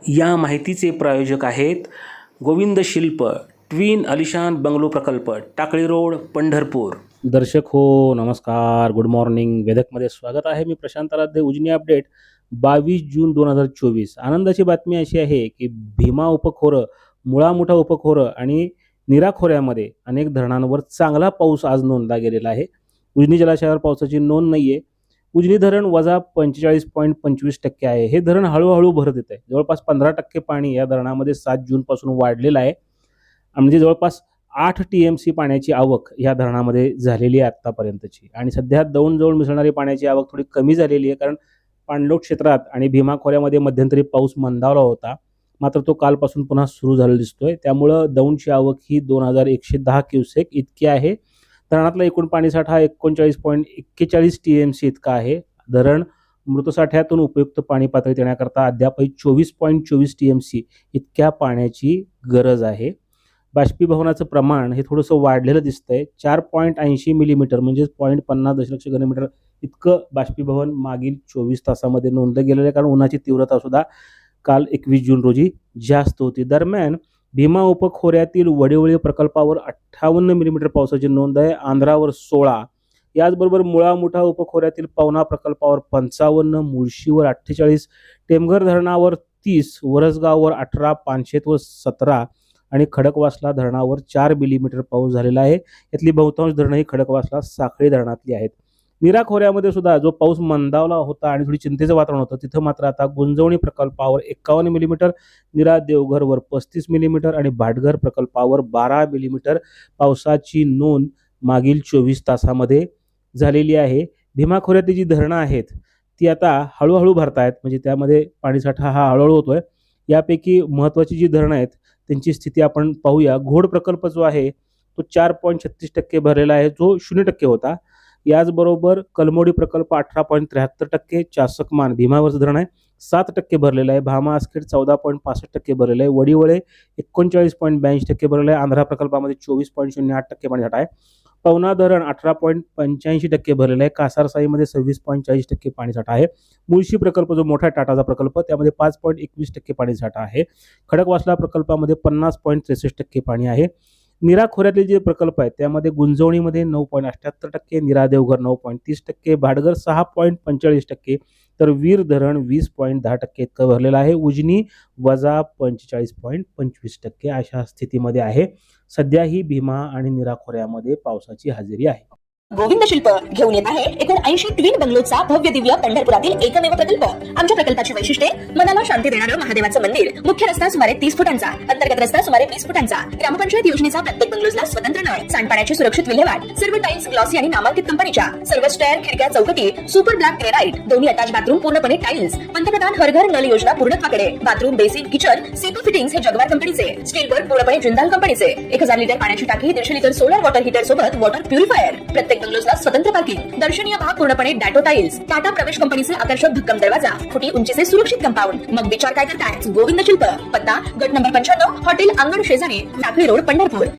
या माहितीचे प्रायोजक आहेत गोविंद शिल्प ट्विन अलिशान बंगलो प्रकल्प, टाकळी रोड, पंढरपूर. दर्शक हो नमस्कार, गुड मॉर्निंग. वेदकमध्ये स्वागत आहे. मी प्रशांत आराध्य. उजनी अपडेट 22 जून 2024. आनंदाची बातमी अशी आहे की भीमा उपखोरं, मुळा मुठा उपखोरं आणि नीरा खोऱ्यामध्ये अनेक धरणांवर चांगला पाऊस आज नोंदला गेलेला आहे. उजनी जलाशयावर पावसाची नोंद नाही आहे. उजनी धरण वजा 45.25% आहे. हे धरण हळूहळू भरत येत आहे. जवळपास 15% पाणी या धरणामध्ये 7 जूनपासून वाढलेलं आहे. म्हणजे जवळपास 8 TMC पाण्याची आवक या धरणामध्ये झालेली आहे आत्तापर्यंतची. आणि सध्या दौंड जवळ मिसळणारी पाण्याची आवक थोडी कमी झालेली आहे, कारण पाणलोट क्षेत्रात आणि भीमा खोऱ्यामध्ये मध्यंतरी पाऊस मंदावला होता. मात्र तो कालपासून पुन्हा सुरू झालेला दिसतोय. त्यामुळं दौंडची आवक ही 2110 क्युसेक इतकी आहे. धरणातला एकूण पाणीसाठा 39.41 TMC इतका आहे. धरण मृतसाठ्यातून उपयुक्त पाणी पातळीत येण्याकरता अद्यापही 24.24 TMC इतक्या पाण्याची गरज आहे. बाष्पीभवनाचं प्रमाण हे थोडंसं वाढलेलं दिसतंय. 4.80 मिलीमीटर म्हणजे 0.50 दशलक्ष घनमीटर इतकं बाष्पीभवन मागील 24 तासामध्ये नोंदलं गेलेलं आहे, कारण उन्हाची तीव्रता सुद्धा काल 21 जून रोजी जास्त होती. दरम्यान भीमा उपखोऱ्यातील वडिवळी प्रकल्पावर 58 मिलीमीटर पावसाची नोंद आहे. आंध्रावर 16. याचबरोबर मुळा मुठा उपखोऱ्यातील पवना प्रकल्पावर 55, मुळशीवर 48, टेमघर धरणावर 30, वरसगाववर 18, पानशेतवर 17 आणि खडकवासला धरणावर 4 मिलीमीटर पाऊस झालेला आहे. यातली बहुतांश धरणं ही खडकवासला साखळी धरणातली आहेत. नीरा खोऱ्यामध्ये सुद्धा जो पाऊस मंदावला होता आणि थोडी चिंतेचं वातावरण होतं, तिथं मात्र आता गुंजवणी प्रकल्पावर 51 मिलीमीटर, नीरा देवघरवर 35 मिलीमीटर आणि भाटघर प्रकल्पावर 12 मिलीमीटर पावसाची नोंद मागील 24 तासामध्ये झालेली आहे. भीमा खोऱ्यातली जी धरणं आहेत ती आता हळूहळू भरतायत, म्हणजे त्यामध्ये पाणीसाठा हा हळूहळू होतोय. यापैकी महत्त्वाची जी धरणं आहेत त्यांची स्थिती आपण पाहूया. घोड प्रकल्प जो आहे तो 4.36% भरलेला आहे, जो 0% होता. याचबरोबर कलमोडी प्रकल्प 18.73%, चासकमान भीमावरचं धरण आहे 7% भरलेलं आहे. भामा आसखेड 14.65% भरलेलं आहे. वडिवळे 39.82% भरलेलं आहे. आंध्रा प्रकल्पामध्ये 24.08% पाणीसाठा आहे. पवना धरण 18.85% भरलेलं आहे. कासारसाईमध्ये 26.40% पाणीसाठा आहे. मुळशी प्रकल्प जो मोठा टाटाचा प्रकल्प त्यामध्ये 5.21% पाणीसाठा आहे. खडकवासला प्रकल्पामध्ये 50.63% पाणी आहे. नीरा खोऱ्यातले जे प्रकल्प आहेत त्यामध्ये गुंजवणीमध्ये 9.78%, नीरा देवघर 9.30%, भाटघर 6.45%, तर वीर धरण 20.10% इतकं भरलेलं आहे. उजनी वजा 45.25% अशा स्थितीमध्ये आहे. सध्या ही भीमा आणि नीरा खोऱ्यामध्ये पावसाची हजेरी आहे. गोविंद शिल्प घेऊन येत आहे एकूण 80 ट्विन बंगलोचा भव्य दिव्य पंढरपुरातील एकमेव प्रकल्प. आमच्या प्रकल्पाची वैशिष्ट्ये: मनाला शांती देणारं महादेवाचं मंदिर, मुख्य रस्ता सुमारे 30 फुटांचा, अंतर्गत रस्ता सुमारे 20 फुटांचा, ग्रामपंचायत योजनेचा प्रत्येक बंगलोजला स्वतंत्र नळ, सांडपाण्याची सुरक्षित विल्हेवाट, सर्व टाइल्स ग्लॉसी आणि नामांकित कंपनीच्या, सर्व स्टेअर, खिडक्या, चौकटी सुपर ब्लॅक ग्रेनाइट, दोन्ही अटॅच बाथरूम पूर्णपणे टाइल्स, पंतप्रधान हर घर नल योजना पूर्णत्वाकडे, बाथरूम, बेसिन, किचन, सीटू फिटिंग्स हे जगवार कंपनीचे, स्टील वर्क पूर्णपणे जिंदाल कंपनीचे, 1000 लिटर पाण्याची टाकी, 150 लिटर सोलर वॉटर हीटर सोबत वॉटर प्युरिफायर, प्रत्येक बंगलोजला स्वतंत्र पार्किंग, दर्शनीय भाग पूर्णपणे डॅटो टाइल्स, टाटा प्रवेश कंपनीचे आकर्षक भक्कम दरवाजा, फुटी उंचीचे सुरक्षित कंपाऊंड. मग विचार काय करताय? गोविंद शिल्प, पत्ता गट नंबर 95, हॉटेल अंगण शेजारी, टाकळी रोड, पंढरपूर.